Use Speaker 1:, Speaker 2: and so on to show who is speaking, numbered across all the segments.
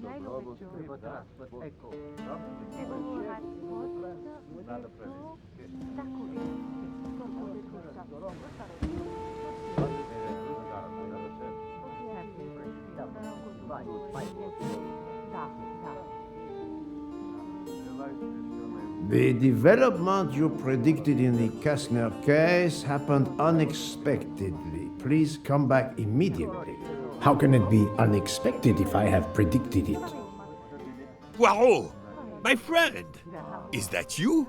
Speaker 1: The development you predicted in the Kastner case happened unexpectedly. Please come back immediately.
Speaker 2: How can it be unexpected if I have predicted it?
Speaker 3: Poirot, my friend, is that you?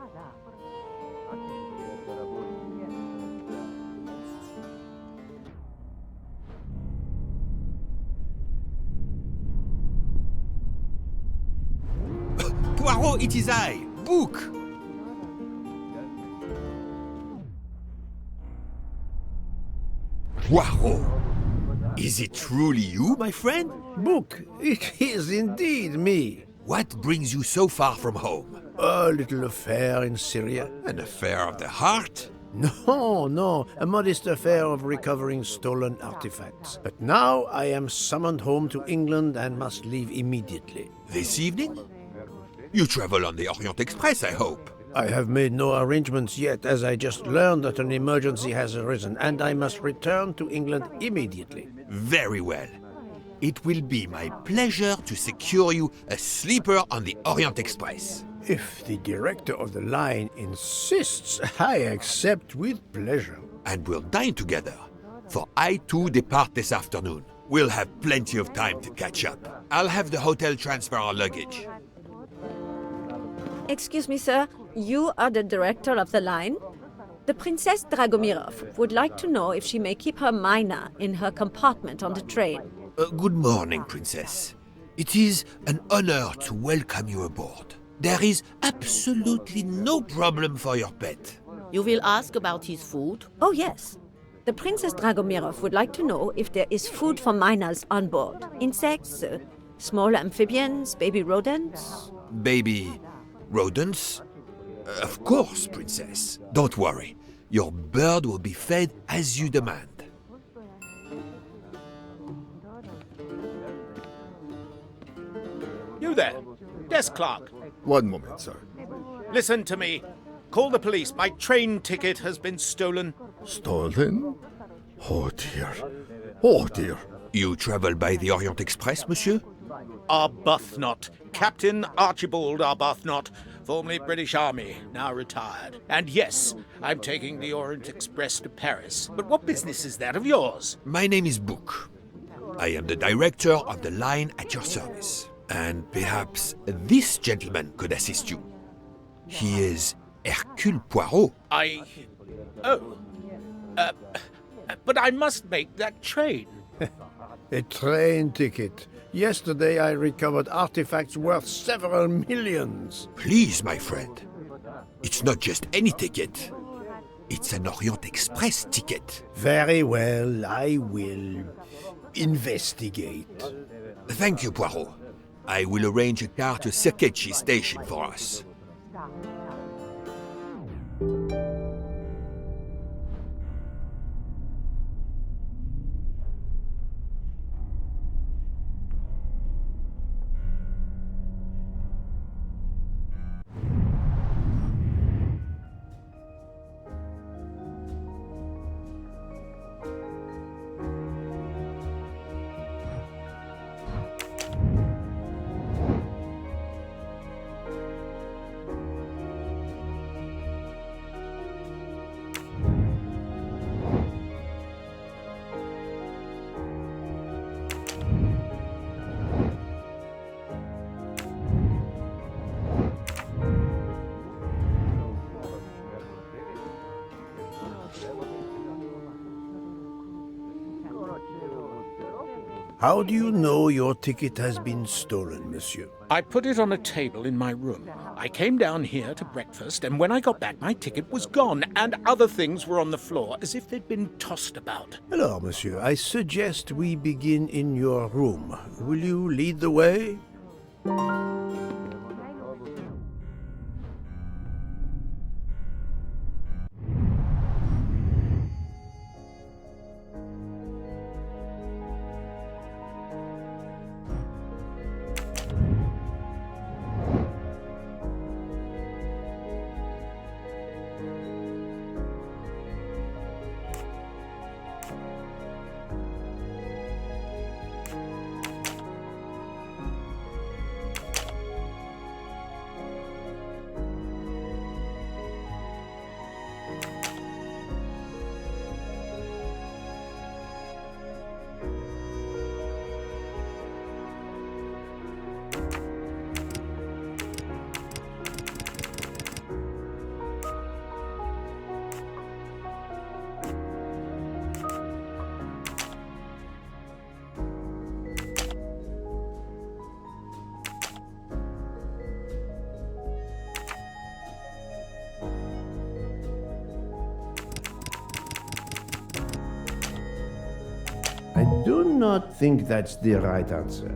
Speaker 3: Poirot, it is I, Book. Poirot, is it truly you, my friend?
Speaker 1: Book, it is indeed me.
Speaker 3: What brings you so far from home?
Speaker 1: A little affair in Syria.
Speaker 3: An affair of the heart?
Speaker 1: No, a modest affair of recovering stolen artifacts. But now I am summoned home to England and must leave immediately.
Speaker 3: This evening? You travel on the Orient Express, I hope.
Speaker 1: I have made no arrangements yet, as I just learned that an emergency has arisen, and I must return to England immediately.
Speaker 3: Very well. It will be my pleasure to secure you a sleeper on the Orient Express.
Speaker 1: If the director of the line insists, I accept with pleasure.
Speaker 3: And we'll dine together, for I too depart this afternoon. We'll have plenty of time to catch up. I'll have the hotel transfer our luggage.
Speaker 4: Excuse me, sir. You are the director of the line? The Princess Dragomirov would like to know if she may keep her mina in her compartment on the train.
Speaker 3: Good morning, Princess. It is an honor to welcome you aboard. There is absolutely no problem for your pet.
Speaker 5: You will ask about his food?
Speaker 4: Oh, yes. The Princess Dragomirov would like to know if there is food for miners on board. Insects, small amphibians, baby rodents.
Speaker 3: Baby rodents? Of course, Princess. Don't worry. Your bird will be fed as you demand.
Speaker 6: You there, desk clerk.
Speaker 7: One moment, sir.
Speaker 6: Listen to me. Call the police. My train ticket has been stolen.
Speaker 7: Stolen? Oh dear. Oh dear.
Speaker 3: You travel by the Orient Express, monsieur?
Speaker 6: Arbuthnot. Captain Archibald Arbuthnot, formerly British Army, now retired. And yes, I'm taking the Orient Express to Paris. But what business is that of yours?
Speaker 3: My name is Book. I am the director of the line at your service. And perhaps this gentleman could assist you. He is Hercule Poirot.
Speaker 6: But I must make that train.
Speaker 1: A train ticket. Yesterday I recovered artifacts worth several millions.
Speaker 3: Please, my friend. It's not just any ticket. It's an Orient Express ticket.
Speaker 1: Very well, I will investigate.
Speaker 3: Thank you, Poirot. I will arrange a car to Circetchi station for us.
Speaker 1: How do you know your ticket has been stolen, monsieur?
Speaker 6: I put it on a table in my room. I came down here to breakfast, and when I got back, my ticket was gone, and other things were on the floor, as if they'd been tossed about.
Speaker 1: Alors, monsieur, I suggest we begin in your room. Will you lead the way?
Speaker 2: I do not think that's the right answer.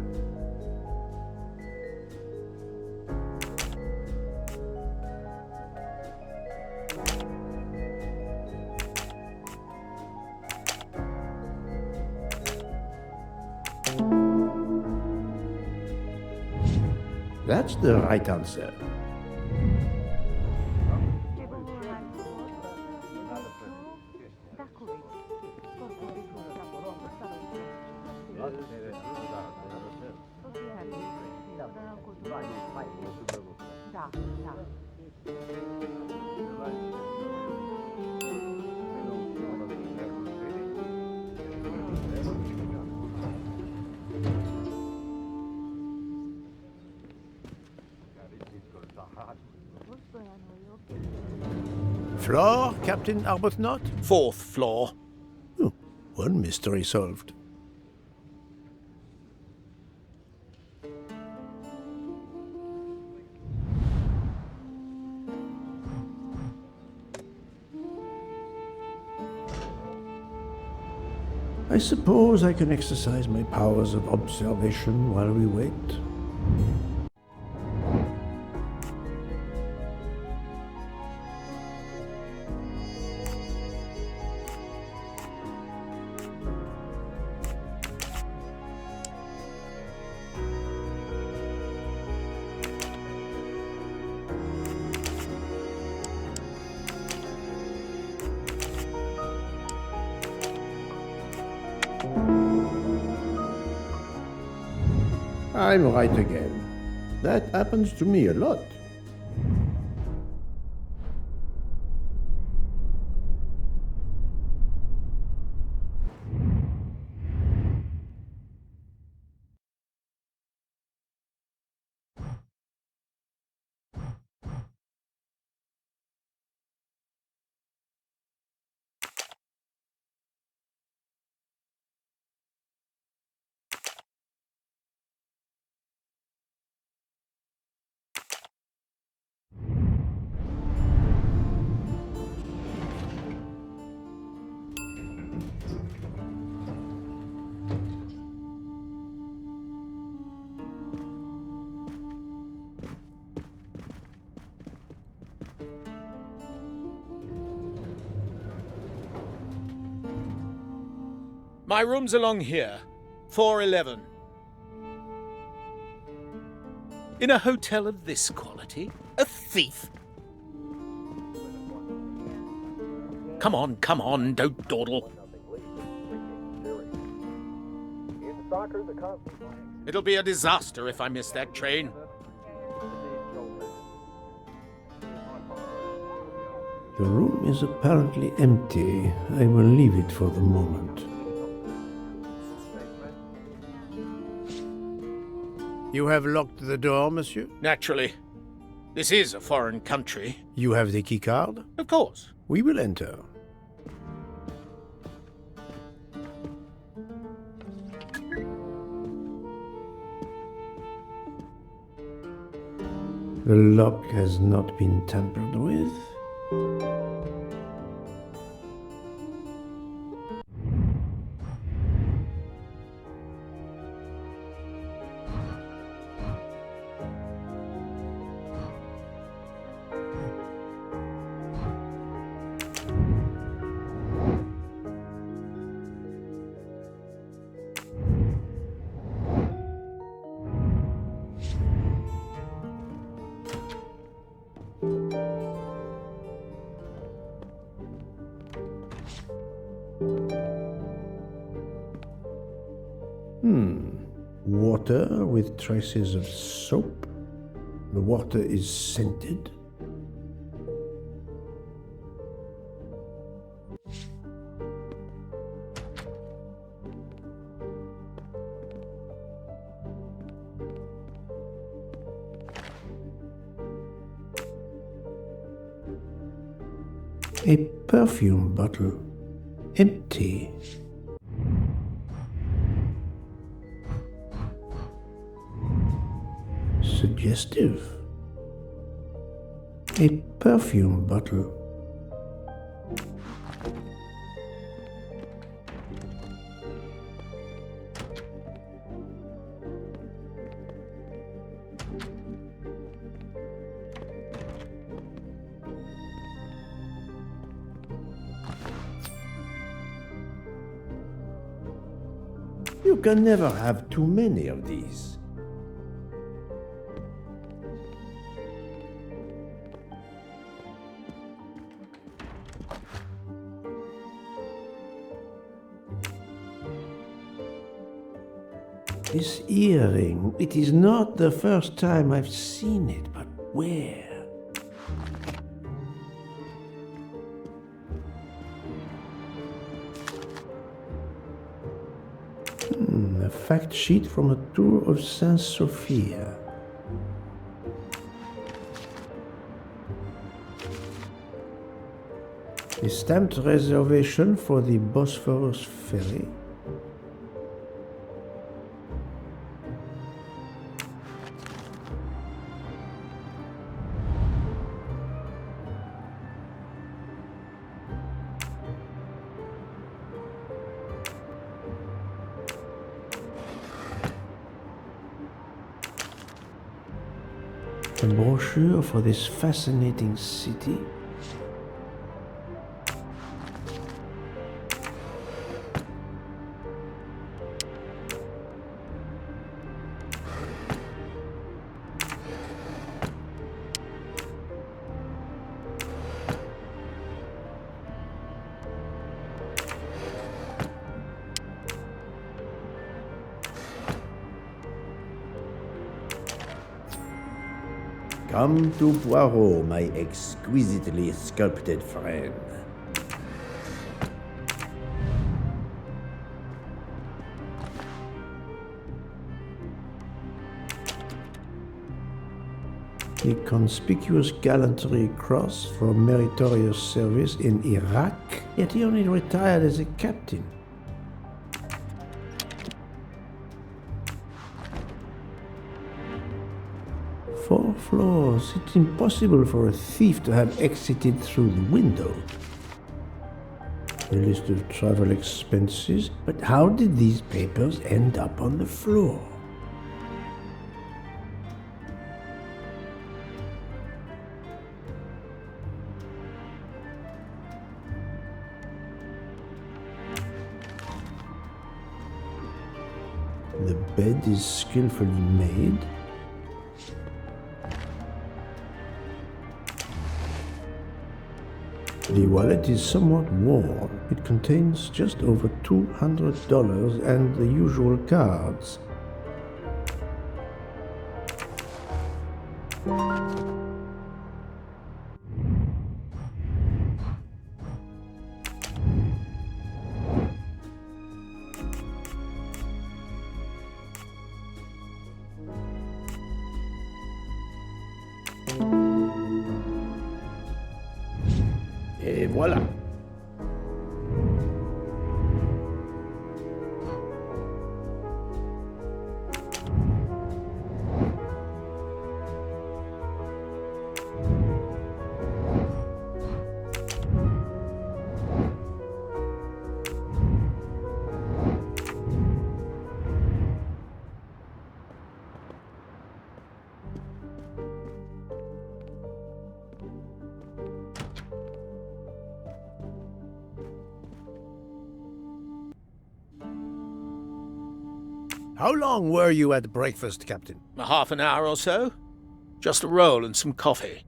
Speaker 2: That's the right answer.
Speaker 1: Floor, Captain Arbuthnot?
Speaker 6: 4th floor.
Speaker 1: Oh, one mystery solved. I suppose I can exercise my powers of observation while we wait. I'm right again. That happens to me a lot.
Speaker 6: My room's along here. 411. In a hotel of this quality? A thief? Come on, don't dawdle. It'll be a disaster if I miss that train.
Speaker 2: The room is apparently empty. I will leave it for the moment.
Speaker 1: You have locked the door, monsieur?
Speaker 6: Naturally. This is a foreign country.
Speaker 1: You have the key card?
Speaker 6: Of course.
Speaker 1: We will enter.
Speaker 2: The lock has not been tampered with. Water with traces of soap. The water is scented. A perfume bottle. Empty. Suggestive. A perfume bottle. You can never have too many of these. This earring, it is not the first time I've seen it, but where? A fact sheet from a tour of Saint Sophia. A stamped reservation for the Bosphorus ferry. A brochure for this fascinating city.
Speaker 8: Come to Poirot, my exquisitely sculpted friend.
Speaker 2: A conspicuous gallantry cross for meritorious service in Iraq, yet he only retired as a captain. Four floors. It's impossible for a thief to have exited through the window. A list of travel expenses, but how did these papers end up on the floor? The bed is skillfully made. The wallet is somewhat worn. It contains just over $200 and the usual cards.
Speaker 8: Et voilà.
Speaker 1: How long were you at breakfast, Captain?
Speaker 6: A half an hour or so. Just a roll and some coffee.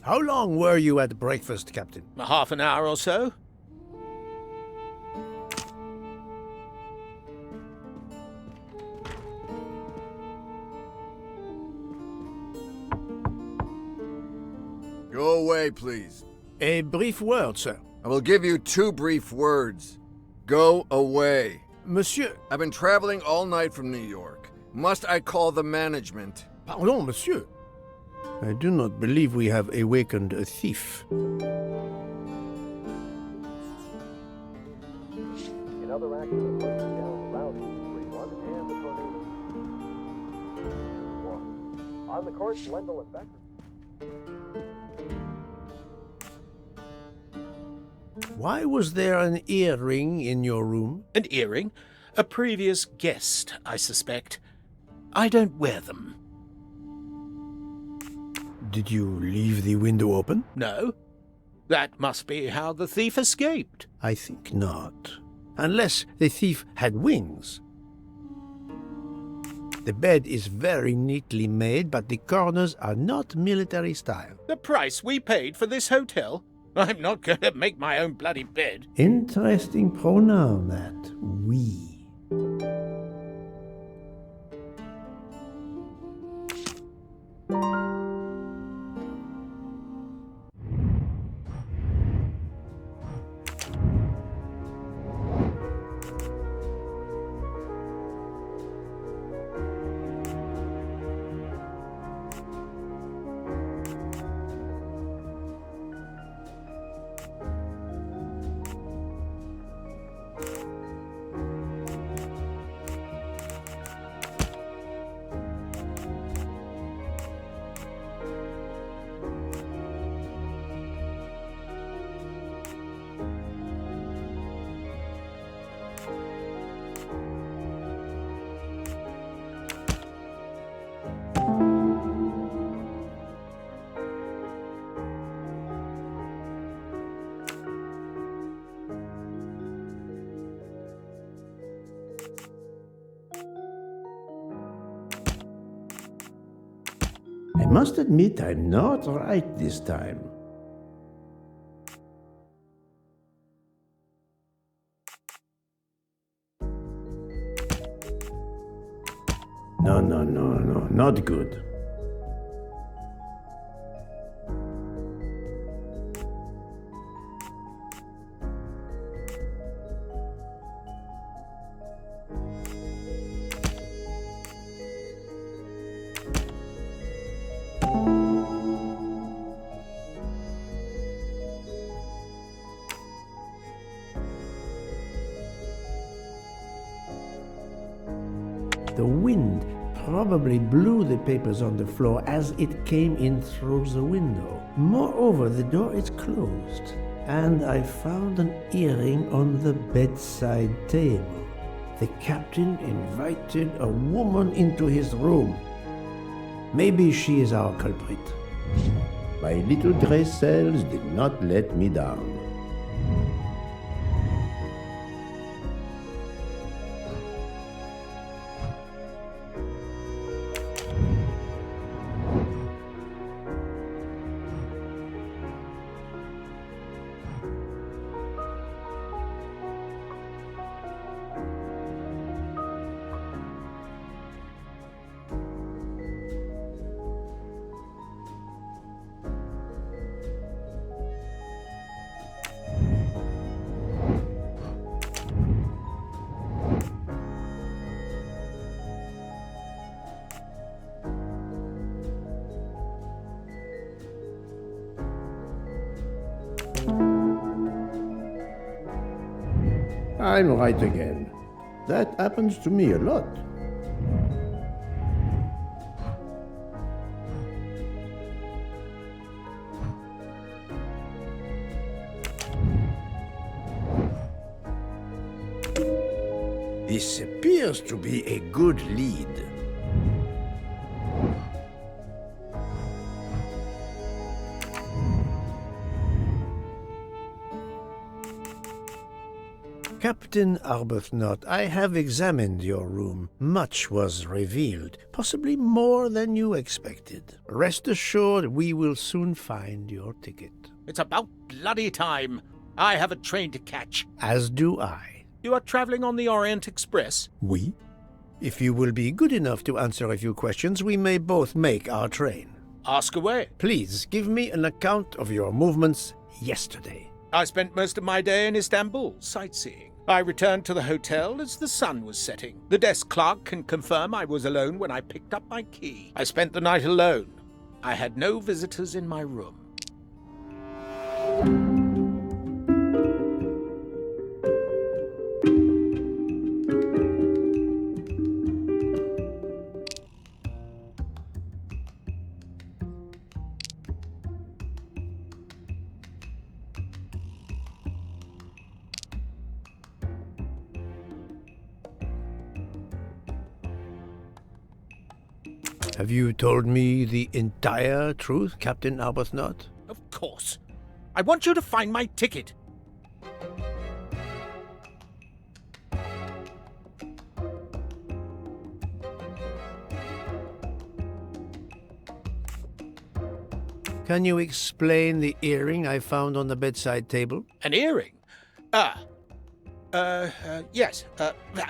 Speaker 1: How long were you at breakfast, Captain?
Speaker 6: A half an hour or so.
Speaker 9: Go away, please.
Speaker 1: A brief word, sir.
Speaker 9: I will give you 2 brief words. Go away.
Speaker 1: Monsieur.
Speaker 9: I've been traveling all night from New York. Must I call the management?
Speaker 1: Pardon, monsieur. I do not believe we have awakened a thief. Why was there an earring in your room?
Speaker 6: An earring? A previous guest, I suspect. I don't wear them.
Speaker 1: Did you leave the window open?
Speaker 6: No. That must be how the thief escaped.
Speaker 1: I think not. Unless the thief had wings. The bed is very neatly made, but the corners are not military style.
Speaker 6: The price we paid for this hotel? I'm not going to make my own bloody bed.
Speaker 2: Interesting pronoun, that. We. I must admit I'm not right this time. No, not good. The wind probably blew the papers on the floor as it came in through the window. Moreover, the door is closed, and I found an earring on the bedside table. The captain invited a woman into his room. Maybe she is our culprit. My little dress cells did not let me down. I'm right again. That happens to me a lot. This appears to be a good lead.
Speaker 1: Captain Arbuthnot, I have examined your room. Much was revealed, possibly more than you expected. Rest assured we will soon find your ticket.
Speaker 6: It's about bloody time. I have a train to catch.
Speaker 1: As do I.
Speaker 6: You are traveling on the Orient Express?
Speaker 1: We? If you will be good enough to answer a few questions, we may both make our train.
Speaker 6: Ask away.
Speaker 1: Please give me an account of your movements yesterday.
Speaker 6: I spent most of my day in Istanbul, sightseeing. I returned to the hotel as the sun was setting. The desk clerk can confirm I was alone when I picked up my key. I spent the night alone. I had no visitors in my room.
Speaker 1: Have you told me the entire truth, Captain Arbuthnot?
Speaker 6: Of course. I want you to find my ticket.
Speaker 1: Can you explain the earring I found on the bedside table?
Speaker 6: An earring? Yes.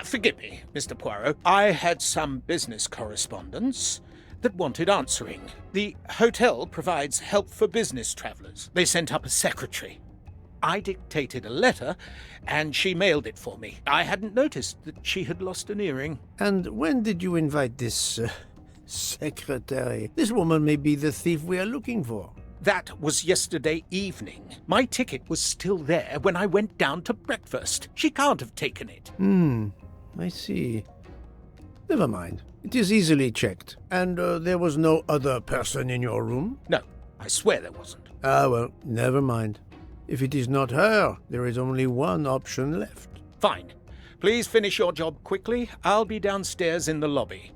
Speaker 6: Forgive me, Mr. Poirot. I had some business correspondence that wanted answering. The hotel provides help for business travelers. They sent up a secretary. I dictated a letter, and she mailed it for me. I hadn't noticed that she had lost an earring.
Speaker 1: And when did you invite this secretary? This woman may be the thief we are looking for.
Speaker 6: That was yesterday evening. My ticket was still there when I went down to breakfast. She can't have taken it.
Speaker 1: I see. Never mind. It is easily checked. And there was no other person in your room?
Speaker 6: No, I swear there wasn't.
Speaker 1: Ah, well, never mind. If it is not her, there is only one option left.
Speaker 6: Fine. Please finish your job quickly. I'll be downstairs in the lobby.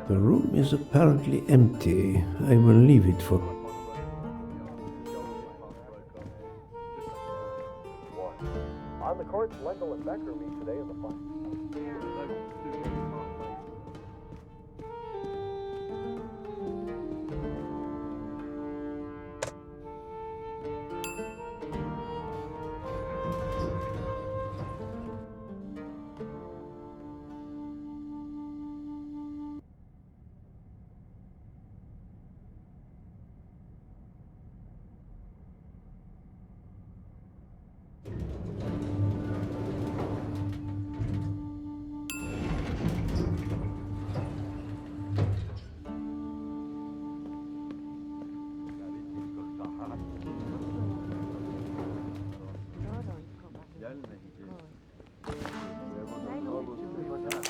Speaker 2: The room is apparently empty. I will leave it for...
Speaker 10: On the court, Lendl and Becker meet today in the final.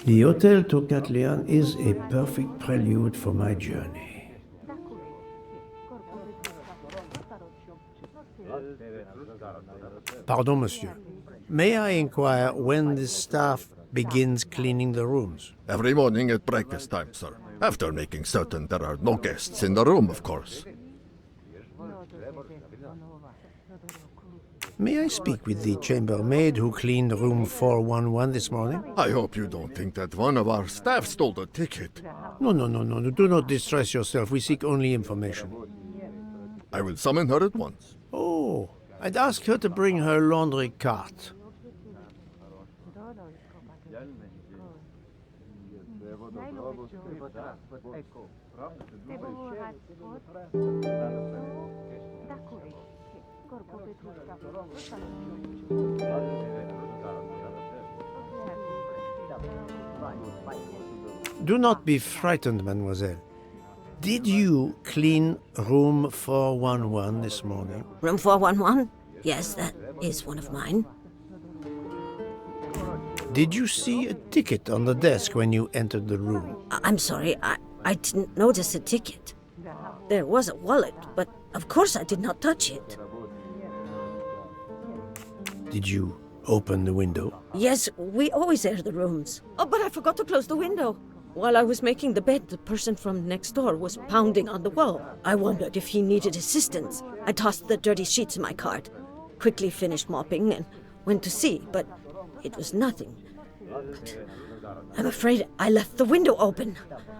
Speaker 2: The Hotel Tocatlian is a perfect prelude for my journey.
Speaker 1: Pardon, monsieur. May I inquire when the staff begins cleaning the rooms?
Speaker 7: Every morning at breakfast time, sir. After making certain there are no guests in the room, of course.
Speaker 1: May I speak with the chambermaid who cleaned room 411 this morning?
Speaker 7: I hope you don't think that one of our staff stole the ticket.
Speaker 1: No. Do not distress yourself. We seek only information.
Speaker 7: I will summon her at once.
Speaker 1: Oh, I'd ask her to bring her laundry cart. Do not be frightened, mademoiselle. Did you clean room 411 this morning?
Speaker 5: Room 411? Yes, that is one of mine.
Speaker 1: Did you see a ticket on the desk when you entered the room?
Speaker 5: I'm sorry, I didn't notice a ticket. There was a wallet, but of course I did not touch it.
Speaker 1: Did you open the window?
Speaker 5: Yes, we always air the rooms. Oh, but I forgot to close the window. While I was making the bed, the person from next door was pounding on the wall. I wondered if he needed assistance. I tossed the dirty sheets in my cart, quickly finished mopping, and went to see, but it was nothing. But I'm afraid I left the window open.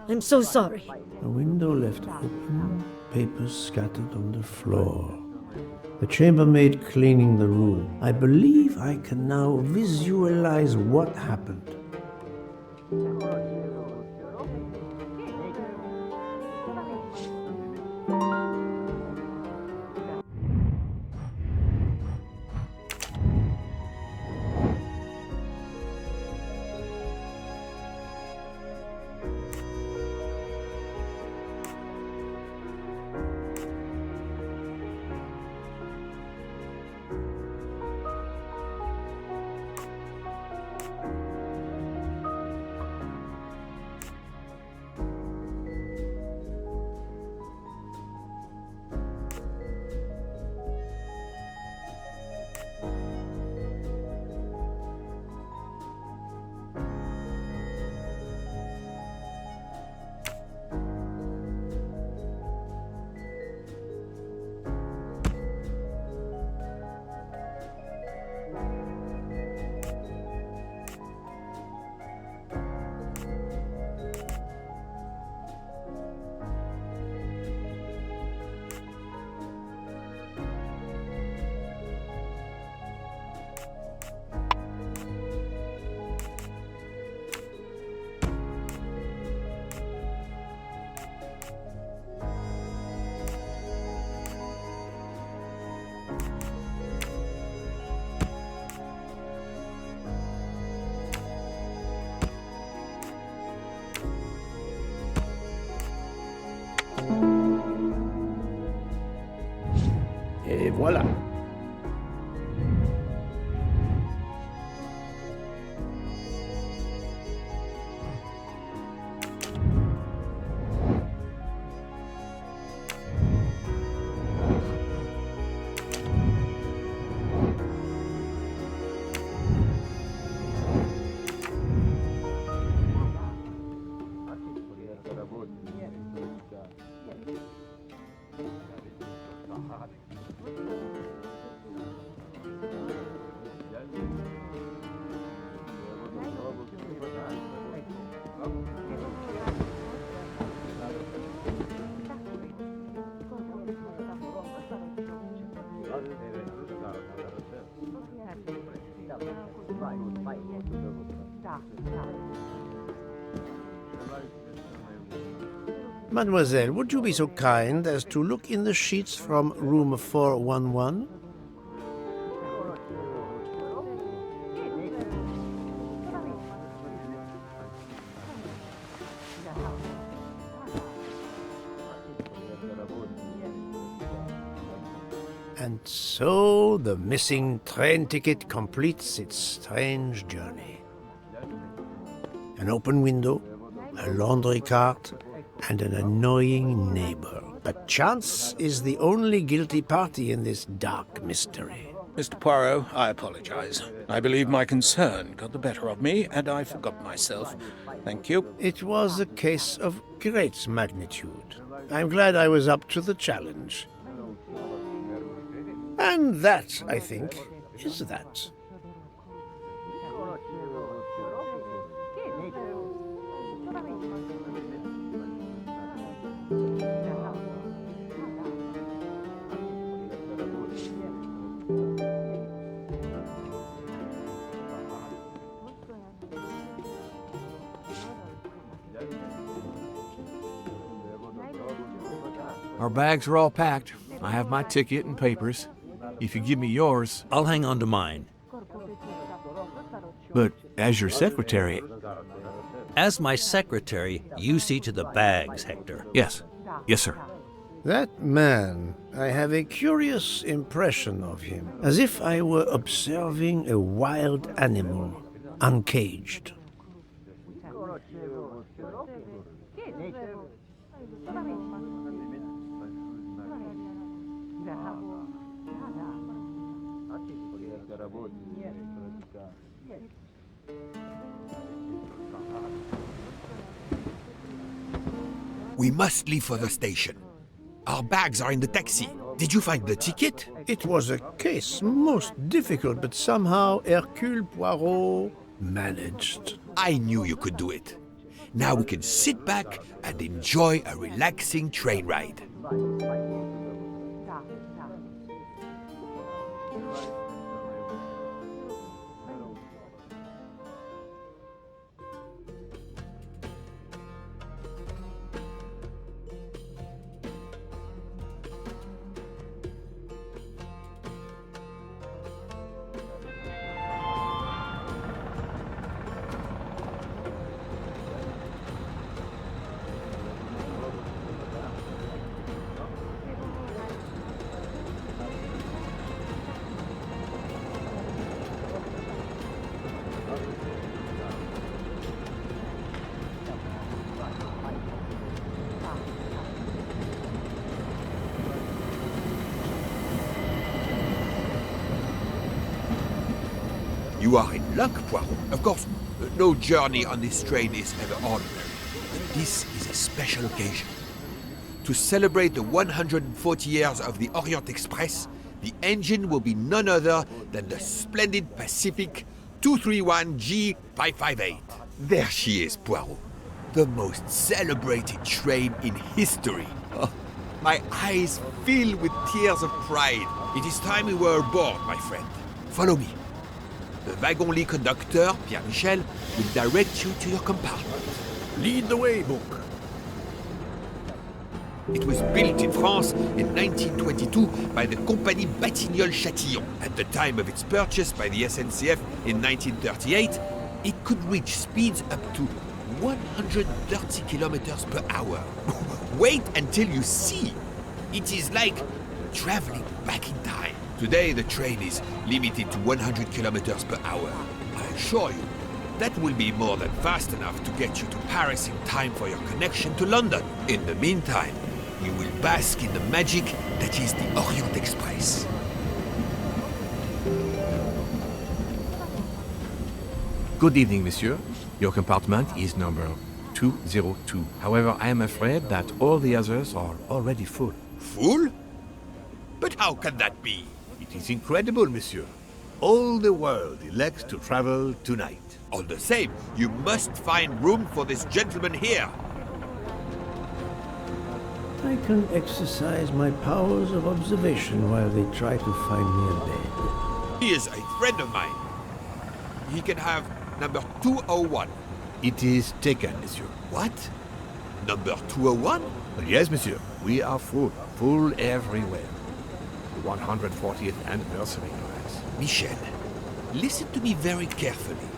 Speaker 5: I'm so sorry.
Speaker 2: The window left open, papers scattered on the floor. The chambermaid cleaning the room. I believe I can now visualize what happened.
Speaker 8: Et voilà.
Speaker 1: Mademoiselle, would you be so kind as to look in the sheets from room 411? And so the missing train ticket completes its strange journey. An open window, a laundry cart, and an annoying neighbor. But chance is the only guilty party in this dark mystery.
Speaker 6: Mr. Poirot, I apologize. I believe my concern got the better of me, and I forgot myself. Thank you.
Speaker 1: It was a case of great magnitude. I'm glad I was up to the challenge. And that, I think, is that.
Speaker 11: Our bags are all packed. I have my ticket and papers. If you give me yours, I'll hang on to mine. But as your secretary...
Speaker 12: As my secretary, you see to the bags, Hector.
Speaker 11: Yes. Yes, sir.
Speaker 1: That man, I have a curious impression of him, as if I were observing a wild animal, uncaged.
Speaker 3: We must leave for the station. Our bags are in the taxi. Did you find the ticket?
Speaker 1: It was a case most difficult, but somehow Hercule Poirot managed.
Speaker 3: I knew you could do it. Now we can sit back and enjoy a relaxing train ride. You are in luck, Poirot. Of course, no journey on this train is ever ordinary. But this is a special occasion. To celebrate the 140 years of the Orient Express, the engine will be none other than the splendid Pacific 231G558. There she is, Poirot. The most celebrated train in history. Oh, my eyes fill with tears of pride. It is time we were aboard, my friend. Follow me. The wagon-lit conductor, Pierre-Michel, will direct you to your compartment.
Speaker 11: Lead the way, Book.
Speaker 3: It was built in France in 1922 by the Compagnie Batignolles-Châtillon. At the time of its purchase by the SNCF in 1938, it could reach speeds up to 130 kilometers per hour. Wait until you see. It is like traveling back in time. Today, the train is limited to 100 kilometers per hour. I assure you, that will be more than fast enough to get you to Paris in time for your connection to London. In the meantime, you will bask in the magic that is the Orient Express.
Speaker 11: Good evening, monsieur. Your compartment is number 202. However, I am afraid that all the others are already full.
Speaker 3: Full? But how can that be?
Speaker 11: It is incredible, monsieur. All the world elects to travel tonight.
Speaker 3: All the same, you must find room for this gentleman here.
Speaker 2: I can exercise my powers of observation while they try to find me a bed.
Speaker 3: He is a friend of mine. He can have number 201.
Speaker 11: It is taken, monsieur.
Speaker 3: What? Number 201?
Speaker 11: Yes, monsieur. We are full. Full everywhere. The 140th anniversary, perhaps.
Speaker 3: Michel, listen to me very carefully.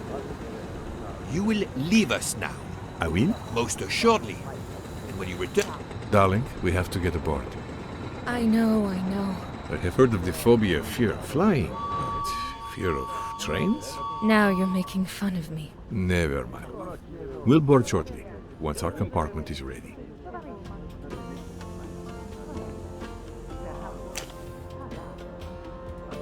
Speaker 3: You will leave us now.
Speaker 11: I will?
Speaker 3: Most assuredly. And when you return...
Speaker 11: Darling, we have to get aboard.
Speaker 13: I know.
Speaker 11: I have heard of the phobia of fear of flying, but fear of trains?
Speaker 13: Now you're making fun of me.
Speaker 11: Never, my love. We'll board shortly, once our compartment is ready.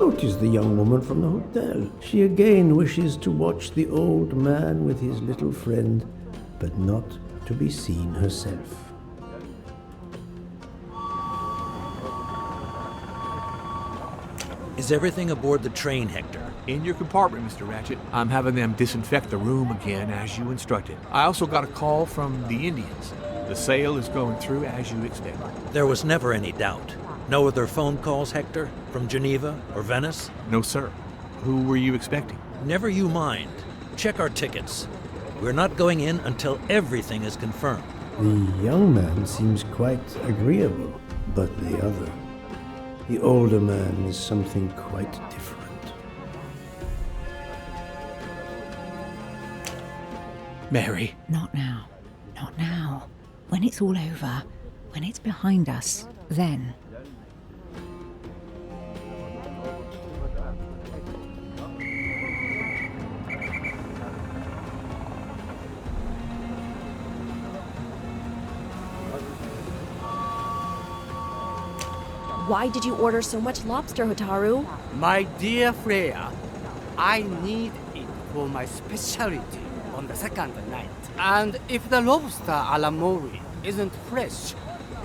Speaker 2: Notice the young woman from the hotel. She again wishes to watch the old man with his little friend, but not to be seen herself.
Speaker 12: Is everything aboard the train, Hector?
Speaker 11: In your compartment, Mr. Ratchet. I'm having them disinfect the room again as you instructed. I also got a call from the Indians. The sale is going through as you expect.
Speaker 12: There was never any doubt. No other phone calls, Hector? From Geneva or Venice?
Speaker 11: No, sir. Who were you expecting?
Speaker 12: Never you mind. Check our tickets. We're not going in until everything is confirmed.
Speaker 2: The young man seems quite agreeable, but the other, the older man, is something quite different.
Speaker 11: Mary.
Speaker 14: Not now. Not now. When it's all over, when it's behind us, then.
Speaker 15: Why did you order so much lobster, Hotaru?
Speaker 16: My dear Freya, I need it for my specialty on the second night. And if the lobster a la mori isn't fresh,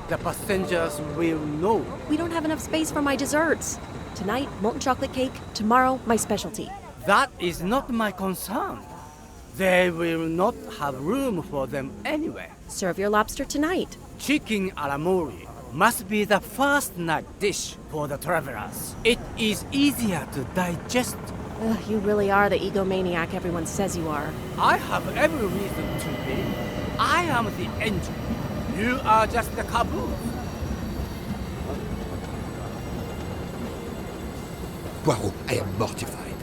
Speaker 16: the passengers will know.
Speaker 15: We don't have enough space for my desserts. Tonight, molten chocolate cake. Tomorrow, my specialty.
Speaker 16: That is not my concern. They will not have room for them anywhere.
Speaker 15: Serve your lobster tonight.
Speaker 16: Chicken a la mori must be the first night dish for the travelers. It is easier to digest.
Speaker 15: Ugh, you really are the egomaniac everyone says you are.
Speaker 16: I have every reason to be. I am the engine. You are just the caboose.
Speaker 3: Poirot, I am mortified.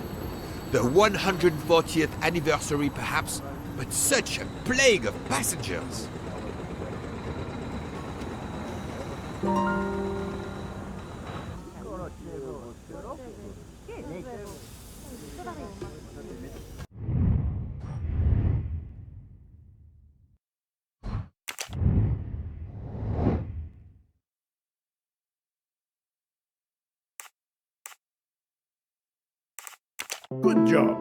Speaker 3: The 140th anniversary, perhaps, but such a plague of passengers.
Speaker 1: Good job.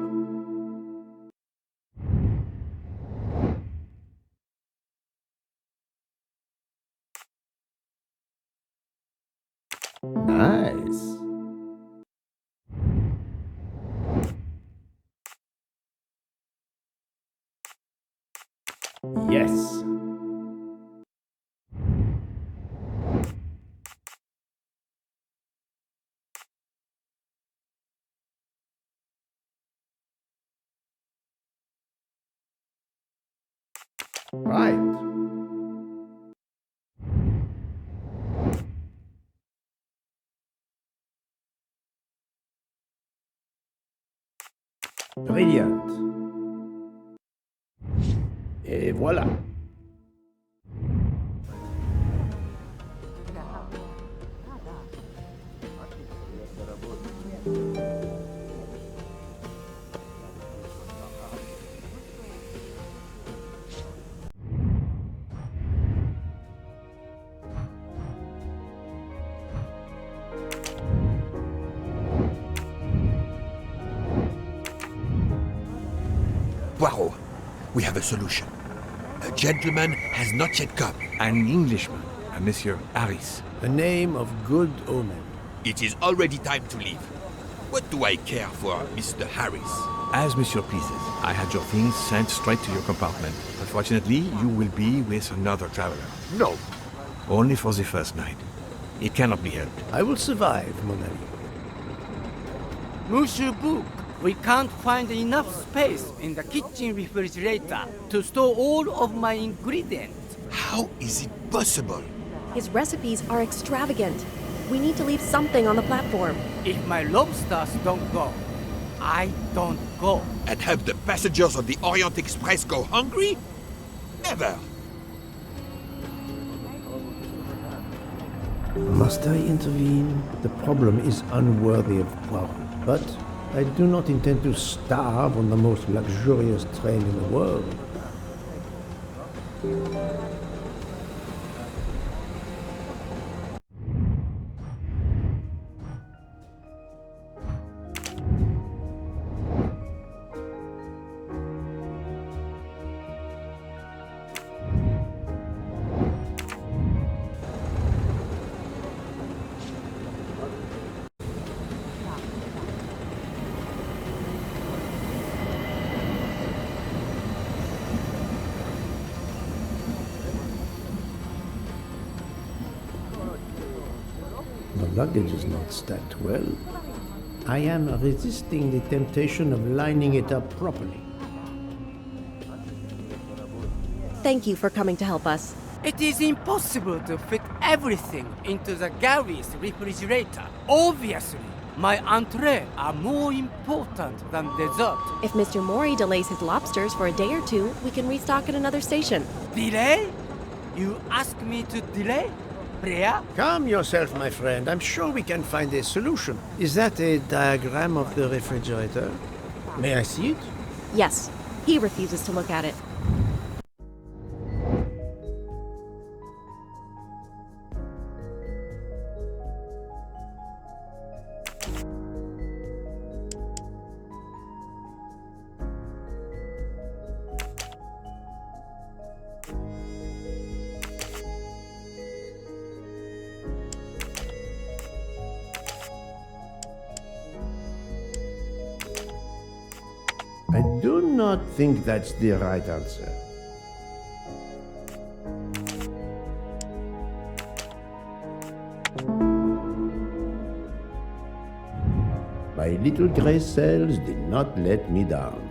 Speaker 8: Yes. Right. Brilliant. Et voilà.
Speaker 3: Poirot, we have a solution. A gentleman has not yet come.
Speaker 11: An Englishman, a Monsieur Harris.
Speaker 1: A name of good omen.
Speaker 3: It is already time to leave. What do I care for Mr. Harris?
Speaker 11: As Monsieur pleases. I had your things sent straight to your compartment. Unfortunately, you will be with another traveler.
Speaker 3: No.
Speaker 11: Only for the first night. It cannot be helped.
Speaker 1: I will survive, mon ami.
Speaker 16: Monsieur Book, we can't find enough space in the kitchen refrigerator to store all of my ingredients.
Speaker 3: How is it possible?
Speaker 15: His recipes are extravagant. We need to leave something on the platform.
Speaker 16: If my lobsters don't go, I don't go.
Speaker 3: And have the passengers of the Orient Express go hungry? Never.
Speaker 2: Must I intervene? The problem is unworthy of Poirot, but I do not intend to starve on the most luxurious train in the world. The luggage is not stacked well. I am resisting the temptation of lining it up properly.
Speaker 15: Thank you for coming to help us.
Speaker 16: It is impossible to fit everything into the Gary's refrigerator. Obviously, my entrees are more important than dessert.
Speaker 15: If Mr. Mori delays his lobsters for a day or two, we can restock at another station.
Speaker 16: Delay? You ask me to delay? Freya?
Speaker 1: Calm yourself, my friend. I'm sure we can find a solution. Is that a diagram of the refrigerator? May I see it?
Speaker 15: Yes, he refuses to look at it.
Speaker 2: I do not think that's the right answer. My little gray cells did not let me down.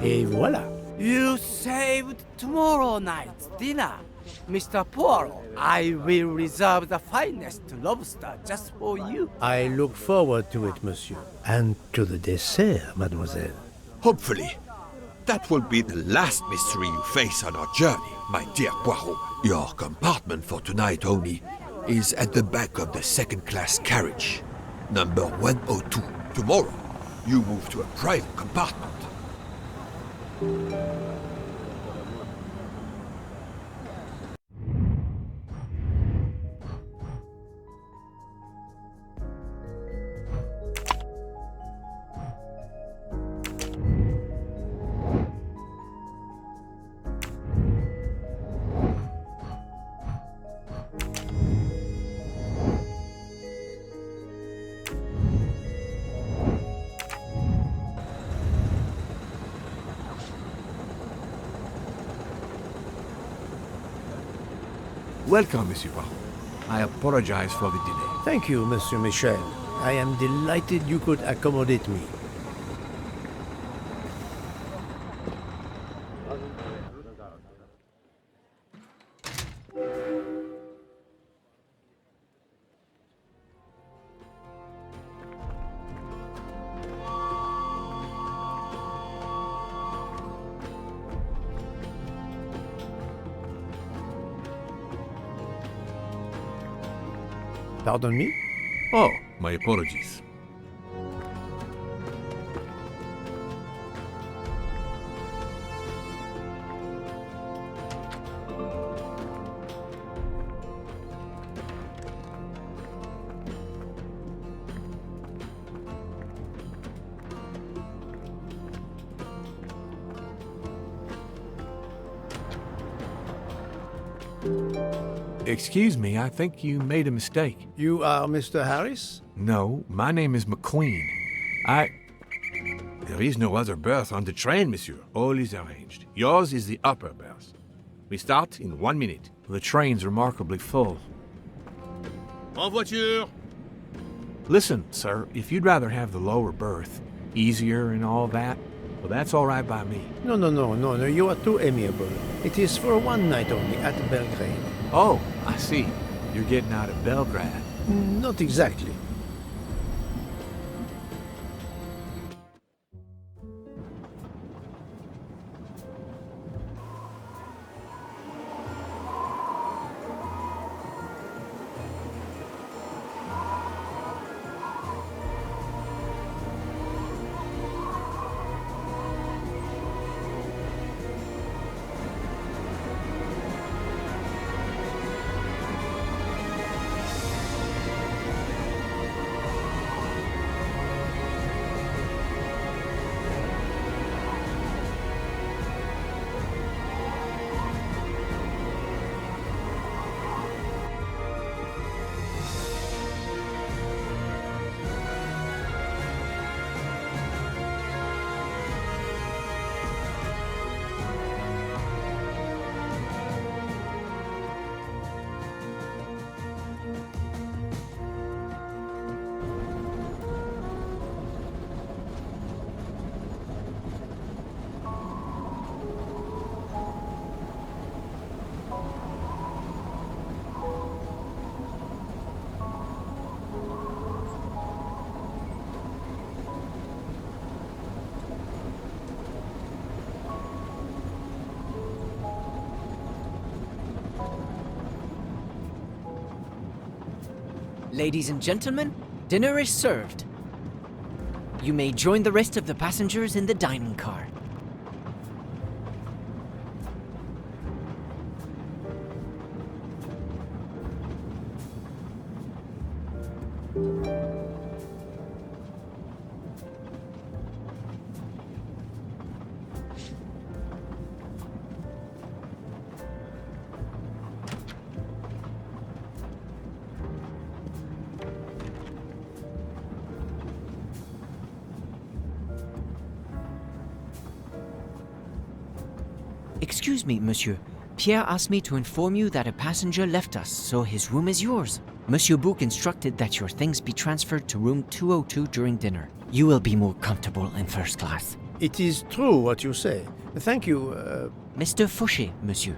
Speaker 8: Et voilà.
Speaker 16: You saved tomorrow night's dinner. Mr. Poirot, I will reserve the finest lobster just for you.
Speaker 1: I look forward to it, monsieur. And to the dessert, mademoiselle.
Speaker 3: Hopefully. That will be the last mystery you face on our journey, my dear Poirot. Your compartment for tonight only is at the back of the second-class carriage, number 102. Tomorrow, you move to a private compartment.
Speaker 11: Welcome, Monsieur Poirot. I apologize for the delay.
Speaker 1: Thank you, Monsieur Michel. I am delighted you could accommodate me. Pardon me?
Speaker 11: Oh, my apologies. Excuse me, I think you made a mistake.
Speaker 1: You are Mr. Harris?
Speaker 11: No, my name is McQueen. There is no other berth on the train, monsieur. All is arranged. Yours is the upper berth. We start in 1 minute. The train's remarkably full.
Speaker 6: En voiture!
Speaker 11: Listen, sir, if you'd rather have the lower berth, easier and all that, well, that's all right by me.
Speaker 1: No, you are too amiable. It is for one night only at Belgrade.
Speaker 11: Oh, I see. You're getting out of Belgrade.
Speaker 1: Not exactly.
Speaker 17: Ladies and gentlemen, dinner is served. You may join the rest of the passengers in the dining car. Excuse me, monsieur. Pierre asked me to inform you that a passenger left us, so his room is yours. Monsieur Bouc instructed that your things be transferred to room 202 during dinner. You will be more comfortable in first class.
Speaker 1: It is true what you say. Thank you.
Speaker 17: Mr. Fauché, monsieur.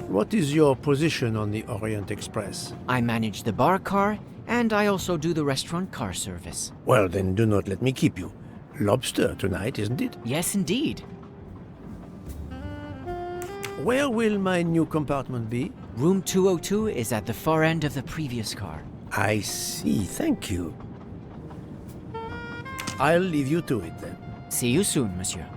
Speaker 1: What is your position on the Orient Express?
Speaker 17: I manage the bar car, and I also do the restaurant car service.
Speaker 1: Well, then do not let me keep you. Lobster tonight, isn't it?
Speaker 17: Yes, indeed.
Speaker 1: Where will my new compartment be?
Speaker 17: Room 202 is at the far end of the previous car.
Speaker 1: I see, thank you. I'll leave you to it then.
Speaker 17: See you soon, monsieur.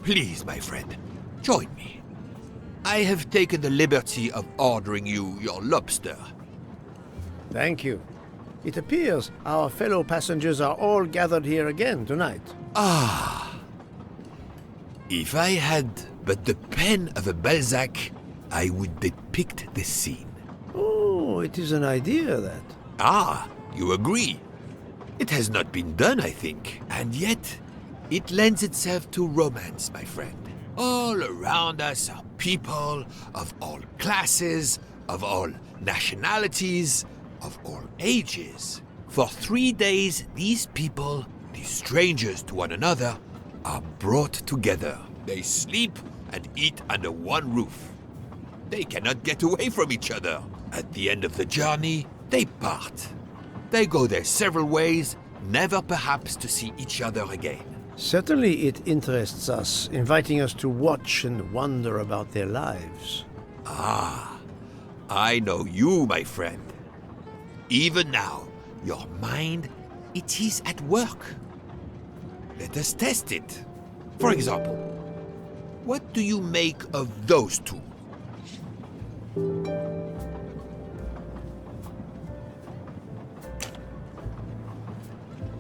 Speaker 3: Please, my friend, join me. I have taken the liberty of ordering you your lobster.
Speaker 1: Thank you. It appears our fellow passengers are all gathered here again tonight.
Speaker 3: Ah. If I had but the pen of a Balzac, I would depict the scene.
Speaker 1: Oh, it is an idea, that.
Speaker 3: Ah, you agree. It has not been done, I think, and yet it lends itself to romance, my friend. All around us are people of all classes, of all nationalities, of all ages. For 3 days, these people, these strangers to one another, are brought together. They sleep and eat under one roof. They cannot get away from each other. At the end of the journey, they part. They go their several ways, never perhaps to see each other again.
Speaker 1: Certainly it interests us, inviting us to watch and wonder about their lives.
Speaker 3: Ah, I know you, my friend. Even now, your mind, it is at work. Let us test it. For example, what do you make of those two?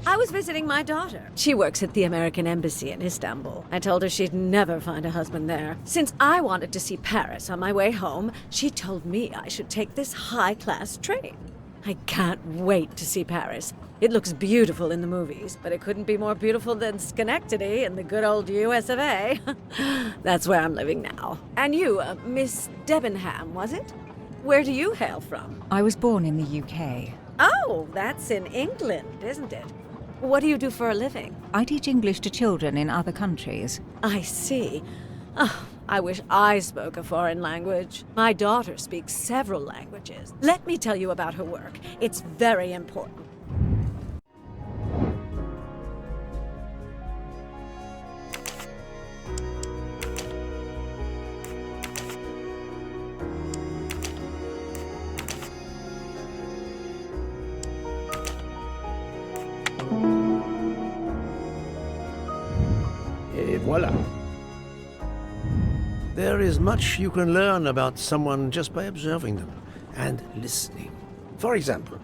Speaker 4: I was visiting my daughter. She works at the American Embassy in Istanbul. I told her she'd never find a husband there. Since I wanted to see Paris on my way home, she told me I should take this high-class train. I can't wait to see Paris. It looks beautiful in the movies, but it couldn't be more beautiful than Schenectady in the good old US of A. That's where I'm living now. And you, Miss Debenham, was it? Where do you hail from?
Speaker 14: I was born in the UK.
Speaker 4: Oh, that's in England, isn't it? What do you do for a living?
Speaker 14: I teach English to children in other countries.
Speaker 4: I see. Oh, I wish I spoke a foreign language. My daughter speaks several languages. Let me tell you about her work. It's very important.
Speaker 8: Et voilà.
Speaker 1: There is much you can learn about someone just by observing them and listening. For example,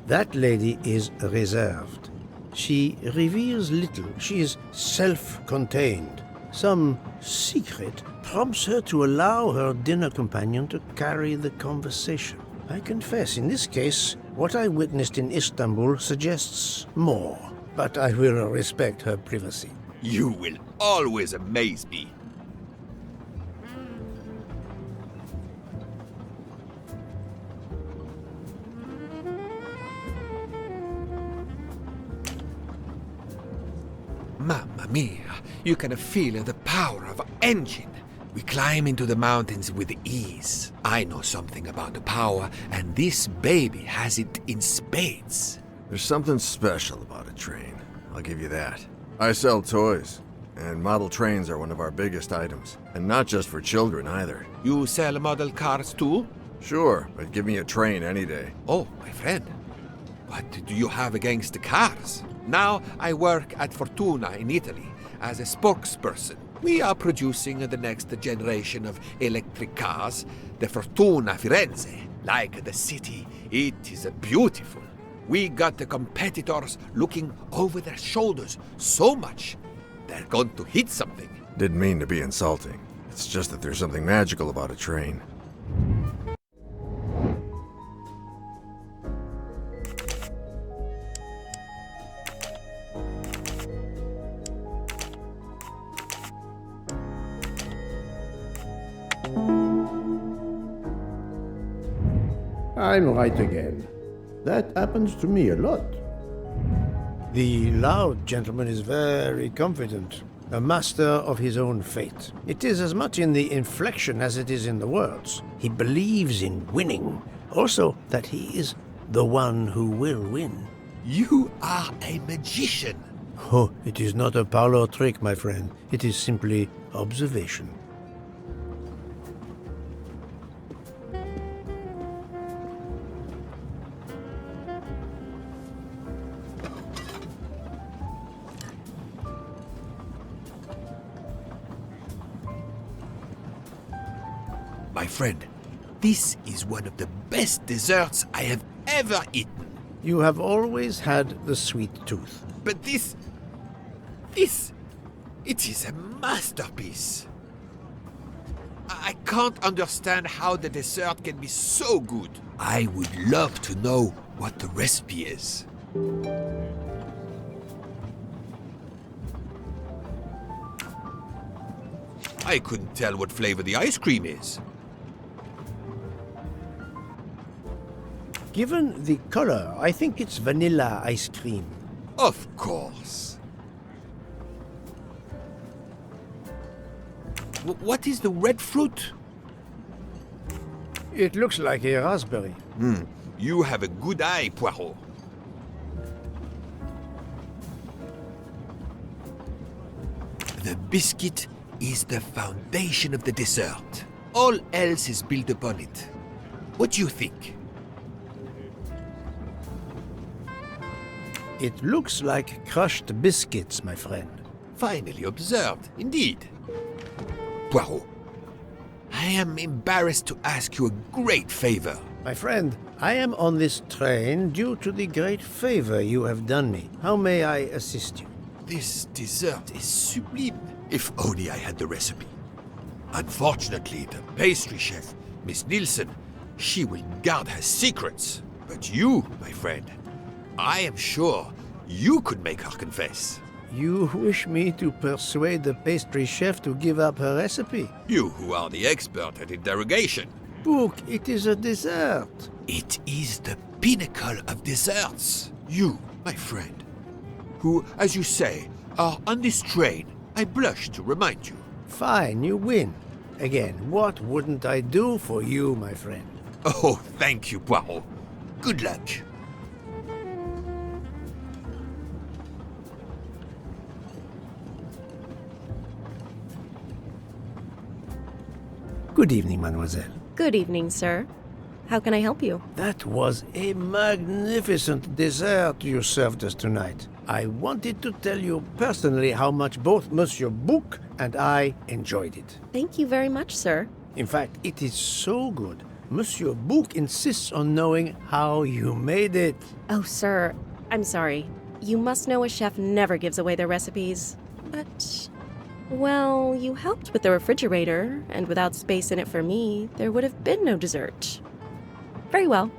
Speaker 1: that lady is reserved. She reveals little. She is self-contained. Some secret prompts her to allow her dinner companion to carry the conversation. I confess, in this case, what I witnessed in Istanbul suggests more, but I will respect her privacy.
Speaker 3: You will always amaze me. Mamma mia, you can feel the power of engine. We climb into the mountains with ease. I know something about the power, and this baby has it in spades.
Speaker 9: There's something special about a train. I'll give you that. I sell toys, and model trains are one of our biggest items. And not just for children either.
Speaker 3: You sell model cars too?
Speaker 9: Sure, but give me a train any day.
Speaker 3: Oh, my friend. What do you have against the cars? Now I work at Fortuna in Italy as a spokesperson. We are producing the next generation of electric cars, the Fortuna Firenze. Like the city, it is beautiful. We got the competitors looking over their shoulders so much, they're going to hit something.
Speaker 9: Didn't mean to be insulting. It's just that there's something magical about a train.
Speaker 2: I'm right again. That happens to me a lot.
Speaker 1: The loud gentleman is very confident, a master of his own fate. It is as much in the inflection as it is in the words. He believes in winning, also that he is the one who will win.
Speaker 3: You are a magician.
Speaker 1: Oh, it is not a parlor trick, my friend. It is simply observation.
Speaker 3: My friend, this is one of the best desserts I have ever eaten.
Speaker 1: You have always had the sweet tooth.
Speaker 3: But it is a masterpiece. I can't understand how the dessert can be so good. I would love to know what the recipe is. I couldn't tell what flavor the ice cream is.
Speaker 1: Given the color, I think it's vanilla ice cream.
Speaker 3: Of course. What is the red fruit?
Speaker 1: It looks like a raspberry.
Speaker 3: You have a good eye, Poirot. The biscuit is the foundation of the dessert. All else is built upon it. What do you think?
Speaker 1: It looks like crushed biscuits, my friend.
Speaker 3: Finely observed, indeed. Poirot, I am embarrassed to ask you a great favor.
Speaker 1: My friend, I am on this train due to the great favor you have done me. How may I assist you?
Speaker 3: This dessert is sublime. If only I had the recipe. Unfortunately, the pastry chef, Miss Nielsen, she will guard her secrets. But you, my friend, I am sure you could make her confess.
Speaker 1: You wish me to persuade the pastry chef to give up her recipe?
Speaker 3: You who are the expert at interrogation.
Speaker 1: Book, it is a dessert.
Speaker 3: It is the pinnacle of desserts. You, my friend, who, as you say, are on this train, I blush to remind you.
Speaker 1: Fine, you win. Again, what wouldn't I do for you, my friend?
Speaker 3: Oh, thank you, Poirot. Good luck.
Speaker 1: Good evening, mademoiselle.
Speaker 15: Good evening, sir. How can I help you?
Speaker 1: That was a magnificent dessert you served us tonight. I wanted to tell you personally how much both Monsieur Bouc and I enjoyed it.
Speaker 15: Thank you very much, sir.
Speaker 1: In fact, it is so good. Monsieur Bouc insists on knowing how you made it.
Speaker 15: Oh, sir, I'm sorry. You must know a chef never gives away their recipes. But, well, you helped with the refrigerator, and without space in it for me, there would have been no dessert. Very well.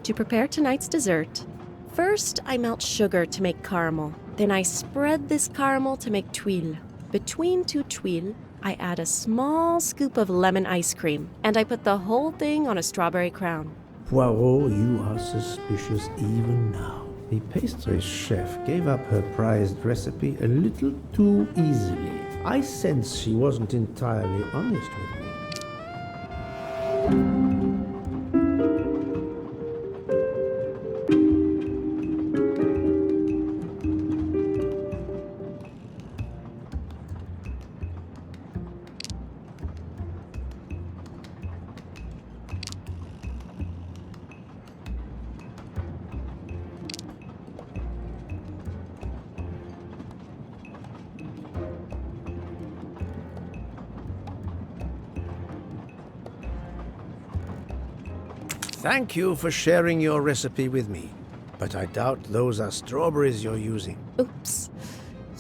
Speaker 15: To prepare tonight's dessert, first I melt sugar to make caramel. Then I spread this caramel to make tuiles. Between two tuiles, I add a small scoop of lemon ice cream, and I put the whole thing on a strawberry crown.
Speaker 2: Poirot, you are suspicious even now. The pastry chef gave up her prized recipe a little too easily. I sense she wasn't entirely honest with me.
Speaker 1: Thank you for sharing your recipe with me, but I doubt those are strawberries you're using.
Speaker 15: Oops.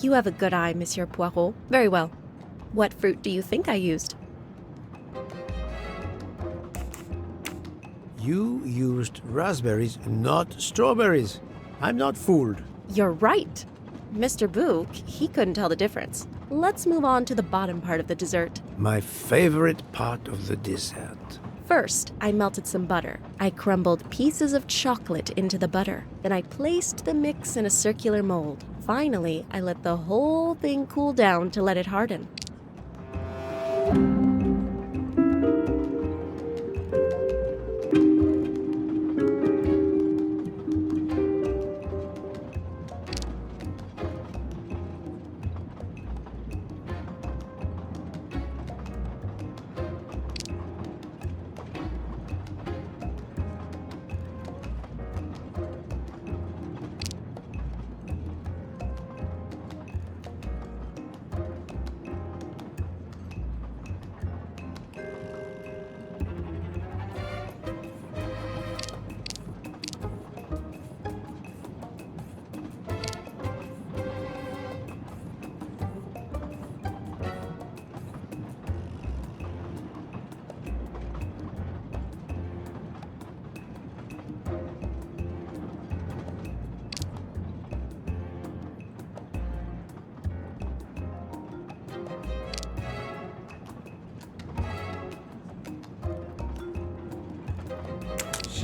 Speaker 15: You have a good eye, Monsieur Poirot. Very well. What fruit do you think I used?
Speaker 1: You used raspberries, not strawberries. I'm not fooled.
Speaker 15: You're right. Mr. Book, he couldn't tell the difference. Let's move on to the bottom part of the dessert.
Speaker 1: My favorite part of the dessert.
Speaker 15: First, I melted some butter. I crumbled pieces of chocolate into the butter. Then I placed the mix in a circular mold. Finally, I let the whole thing cool down to let it harden.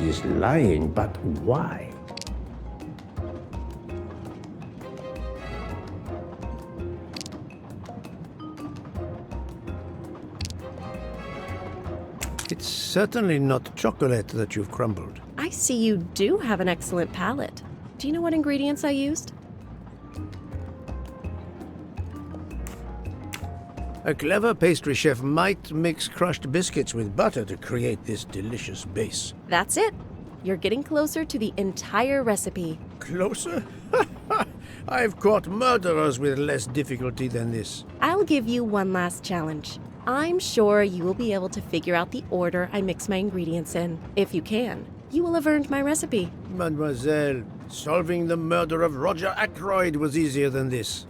Speaker 2: She's lying, but why?
Speaker 1: It's certainly not chocolate that you've crumbled.
Speaker 15: I see you do have an excellent palate. Do you know what ingredients I used?
Speaker 1: A clever pastry chef might mix crushed biscuits with butter to create this delicious base.
Speaker 15: That's it. You're getting closer to the entire recipe.
Speaker 1: Closer? I've caught murderers with less difficulty than this.
Speaker 15: I'll give you one last challenge. I'm sure you will be able to figure out the order I mix my ingredients in. If you can, you will have earned my recipe.
Speaker 1: Mademoiselle, solving the murder of Roger Ackroyd was easier than this.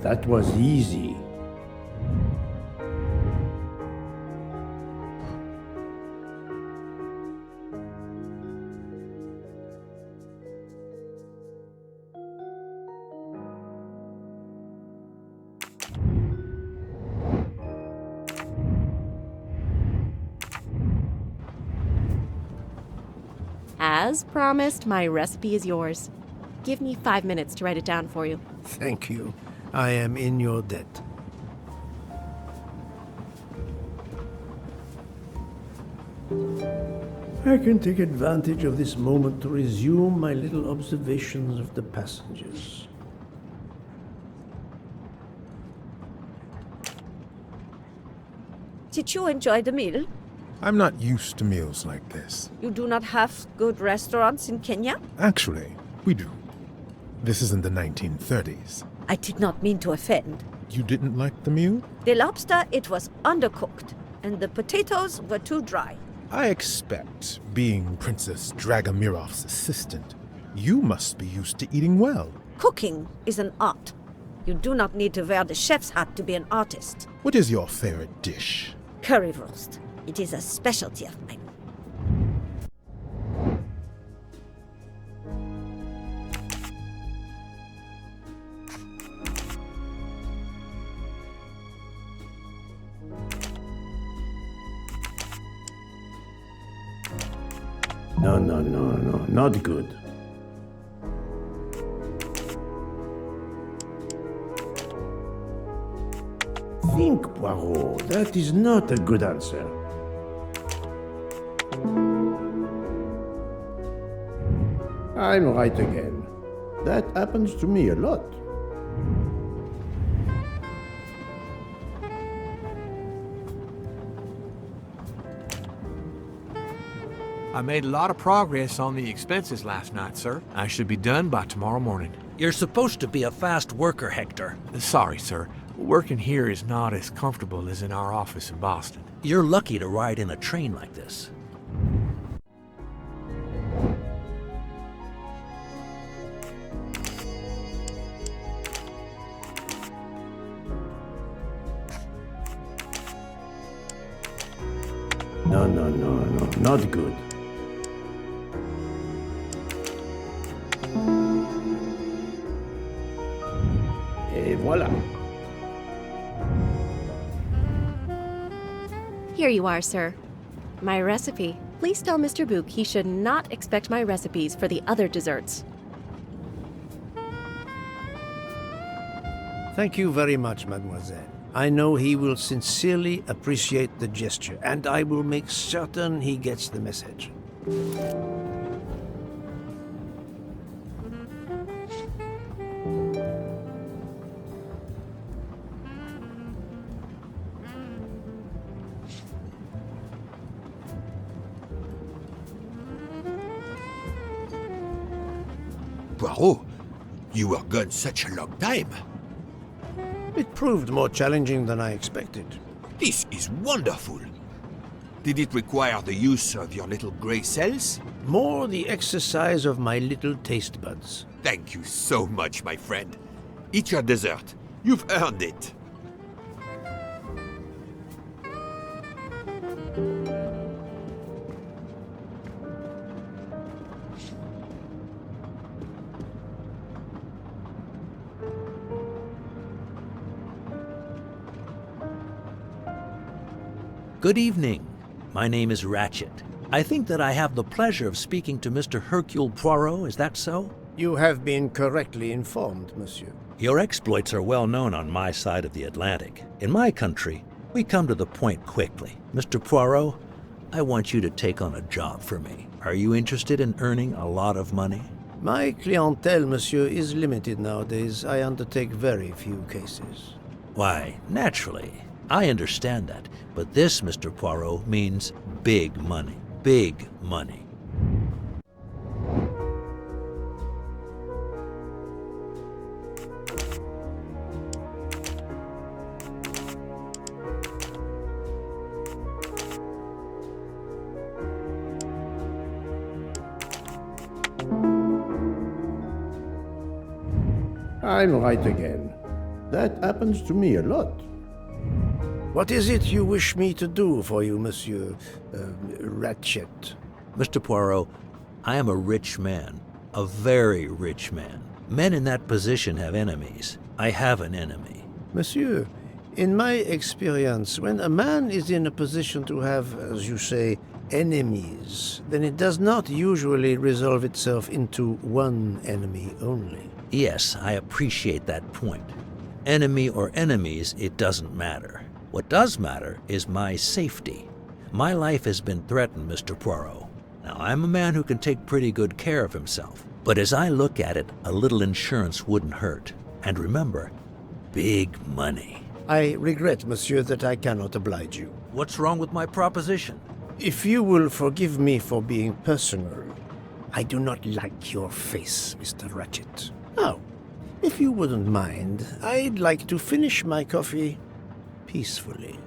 Speaker 8: That was easy.
Speaker 15: As promised, my recipe is yours. Give me 5 minutes to write it down for you.
Speaker 1: Thank you. I am in your debt.
Speaker 2: I can take advantage of this moment to resume my little observations of the passengers.
Speaker 5: Did you enjoy the meal?
Speaker 18: I'm not used to meals like this.
Speaker 5: You do not have good restaurants in Kenya?
Speaker 18: Actually, we do. This isn't the 1930s.
Speaker 5: I did not mean to offend.
Speaker 18: You didn't like the meal?
Speaker 5: The lobster, it was undercooked, and the potatoes were too dry.
Speaker 18: I expect, being Princess Dragomirov's assistant, you must be used to eating well.
Speaker 5: Cooking is an art. You do not need to wear the chef's hat to be an artist.
Speaker 18: What is your favorite dish?
Speaker 5: Currywurst. It is a specialty of mine.
Speaker 2: No, not good. Think, Poirot. That is not a good answer. I'm right again. That happens to me a lot.
Speaker 11: I made a lot of progress on the expenses last night, sir. I should be done by tomorrow morning.
Speaker 12: You're supposed to be a fast worker, Hector.
Speaker 11: Sorry, sir. Working here is not as comfortable as in our office in Boston.
Speaker 12: You're lucky to ride in a train like this.
Speaker 2: No, not good. Et voilà.
Speaker 15: Here you are, sir. My recipe. Please tell Mr. Book he should not expect my recipes for the other desserts.
Speaker 1: Thank you very much, mademoiselle. I know he will sincerely appreciate the gesture, and I will make certain he gets the message.
Speaker 3: Poirot, you were gone such a long time.
Speaker 1: It proved more challenging than I expected.
Speaker 3: This is wonderful. Did it require the use of your little grey cells?
Speaker 1: More the exercise of my little taste buds.
Speaker 3: Thank you so much, my friend. Eat your dessert. You've earned it.
Speaker 12: Good evening. My name is Ratchet. I think that I have the pleasure of speaking to Mr. Hercule Poirot, is that so?
Speaker 1: You have been correctly informed, monsieur.
Speaker 12: Your exploits are well known on my side of the Atlantic. In my country, we come to the point quickly. Mr. Poirot, I want you to take on a job for me. Are you interested in earning a lot of money?
Speaker 1: My clientele, monsieur, is limited nowadays. I undertake very few cases.
Speaker 12: Why, naturally. I understand that. But this, Mr. Poirot, means big money. Big money.
Speaker 2: I'm right again.
Speaker 8: That happens to me a lot.
Speaker 1: What is it you wish me to do for you, Monsieur Ratchet?
Speaker 12: Mr. Poirot, I am a rich man, a very rich man. Men in that position have enemies. I have an enemy.
Speaker 1: Monsieur, in my experience, when a man is in a position to have, as you say, enemies, then it does not usually resolve itself into one enemy only.
Speaker 12: Yes, I appreciate that point. Enemy or enemies, it doesn't matter. What does matter is my safety. My life has been threatened, Mr. Poirot. Now, I'm a man who can take pretty good care of himself. But as I look at it, a little insurance wouldn't hurt. And remember, big money.
Speaker 1: I regret, monsieur, that I cannot oblige you.
Speaker 12: What's wrong with my proposition?
Speaker 1: If you will forgive me for being personal, I do not like your face, Mr. Ratchet. Now, if you wouldn't mind, I'd like to finish my coffee peacefully.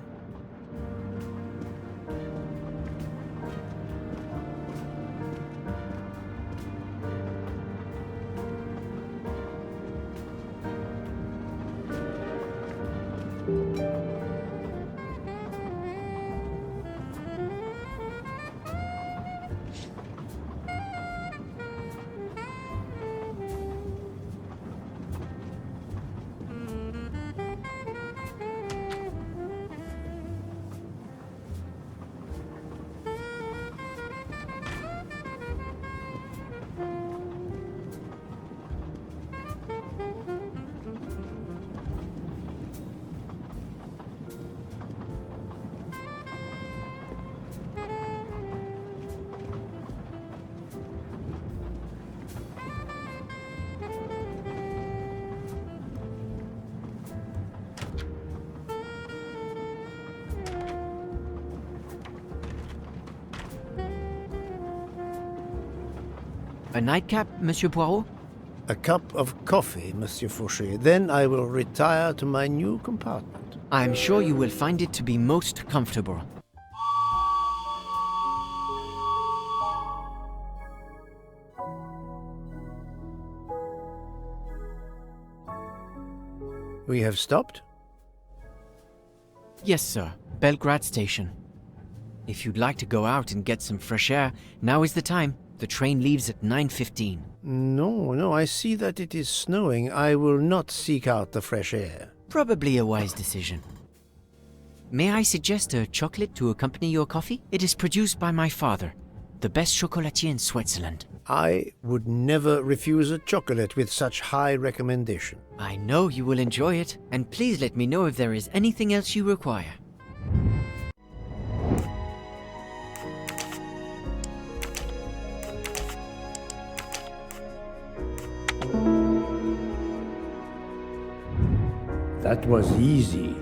Speaker 17: A nightcap, Monsieur Poirot?
Speaker 1: A cup of coffee, Monsieur Fauché. Then I will retire to my new compartment.
Speaker 17: I am sure you will find it to be most comfortable.
Speaker 1: We have stopped?
Speaker 17: Yes, sir. Belgrade Station. If you'd like to go out and get some fresh air, now is the time. The train leaves at 9:15.
Speaker 1: No, I see that it is snowing. I will not seek out the fresh air.
Speaker 17: Probably a wise decision. May I suggest a chocolate to accompany your coffee? It is produced by my father, the best chocolatier in Switzerland.
Speaker 1: I would never refuse a chocolate with such high recommendation.
Speaker 17: I know you will enjoy it, and please let me know if there is anything else you require.
Speaker 8: That was easy.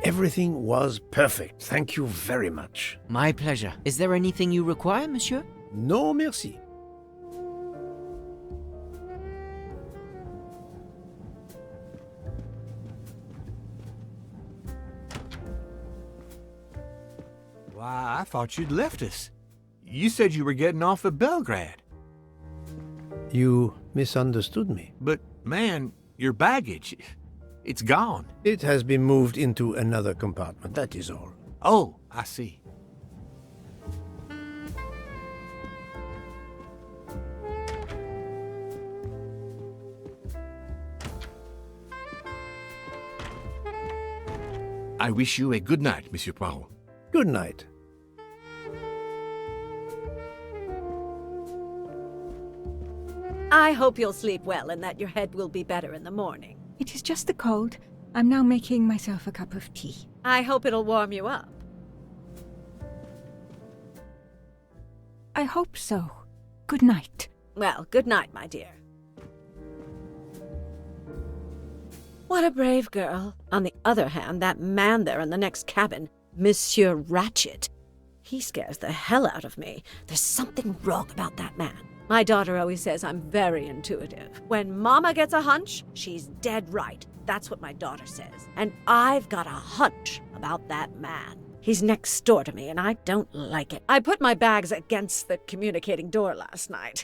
Speaker 1: Everything was perfect. Thank you very much.
Speaker 17: My pleasure. Is there anything you require, monsieur?
Speaker 1: No, merci.
Speaker 11: Why, I thought you'd left us. You said you were getting off at Belgrade.
Speaker 1: You misunderstood me.
Speaker 11: But, man, your baggage, it's gone.
Speaker 1: It has been moved into another compartment, that is all.
Speaker 11: Oh, I see. I wish you a good night, Monsieur Poirot.
Speaker 1: Good night.
Speaker 4: I hope you'll sleep well and that your head will be better in the morning.
Speaker 14: It is just the cold. I'm now making myself a cup of tea.
Speaker 4: I hope it'll warm you up.
Speaker 14: I hope so. Good night.
Speaker 4: Well, good night, my dear. What a brave girl. On the other hand, that man there in the next cabin, Monsieur Ratchet, he scares the hell out of me. There's something wrong about that man. My daughter always says I'm very intuitive. When Mama gets a hunch, she's dead right. That's what my daughter says. And I've got a hunch about that man. He's next door to me, and I don't like it. I put my bags against the communicating door last night.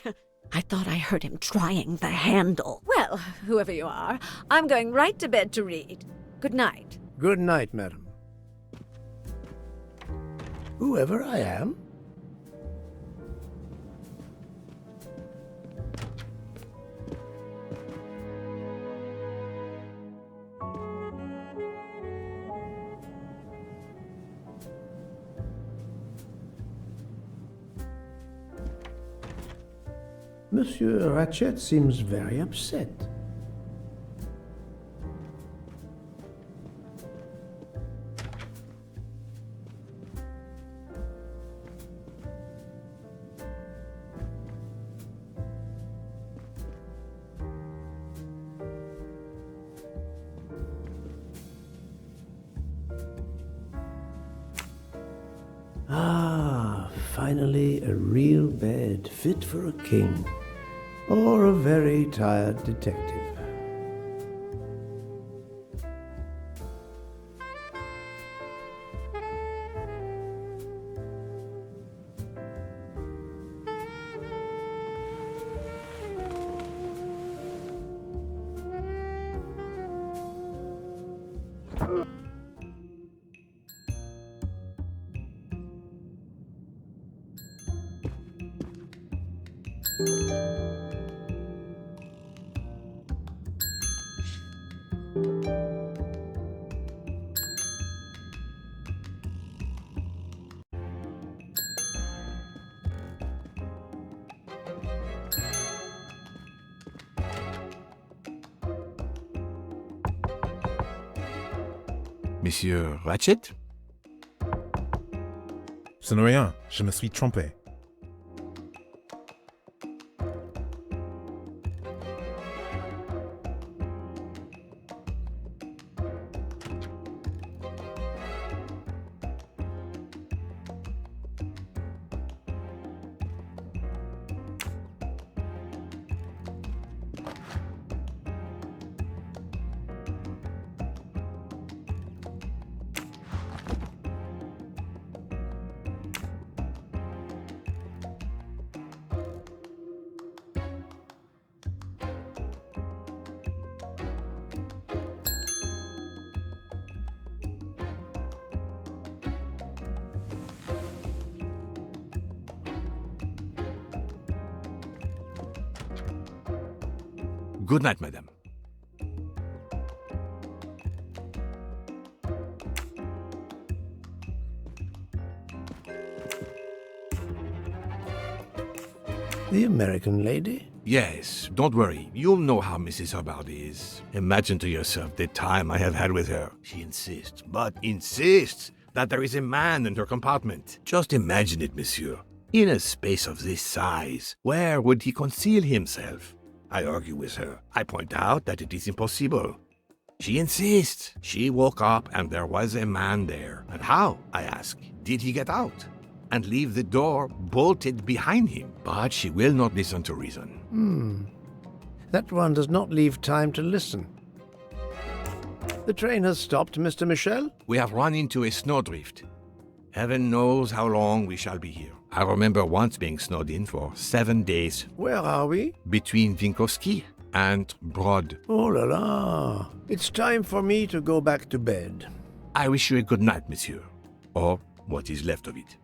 Speaker 5: I thought I heard him trying the handle.
Speaker 4: Well, whoever you are, I'm going right to bed to read. Good night.
Speaker 1: Good night, madam.
Speaker 2: Whoever I am? Monsieur Ratchet seems very upset. Ah, finally a real bed fit for a king. Or a very tired detective.
Speaker 11: Monsieur Ratchet?
Speaker 18: Ce n'est rien, je me suis trompé.
Speaker 11: Good night, madame.
Speaker 2: The American lady?
Speaker 11: Yes, don't worry. You'll know how Mrs. Hubbard is. Imagine to yourself the time I have had with her. She insists, but insists, that there is a man in her compartment. Just imagine it, monsieur. In a space of this size, where would he conceal himself? I argue with her. I point out that it is impossible. She insists. She woke up and there was a man there. And how, I ask, did he get out? And leave the door bolted behind him? But she will not listen to reason.
Speaker 1: That one does not leave time to listen. The train has stopped, Mr. Michel?
Speaker 11: We have run into a snowdrift. Heaven knows how long we shall be here. I remember once being snowed in for 7 days.
Speaker 1: Where are we?
Speaker 11: Between Winkowski and Brod.
Speaker 1: Oh la la. It's time for me to go back to bed.
Speaker 11: I wish you a good night, monsieur. Or what is left of it.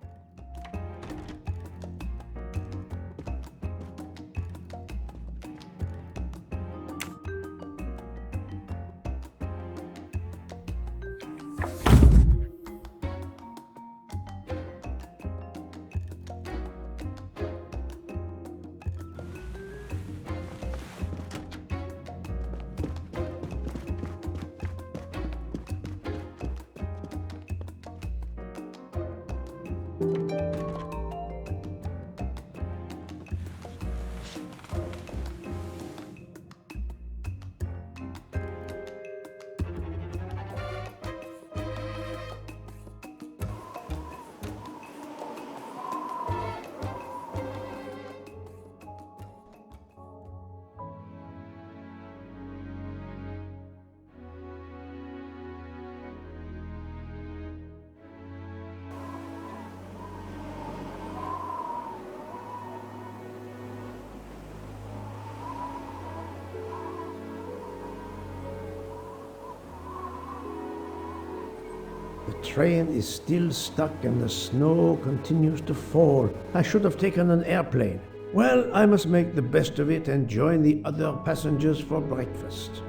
Speaker 2: The train is still stuck and the snow continues to fall. I should have taken an airplane. Well, I must make the best of it and join the other passengers for breakfast.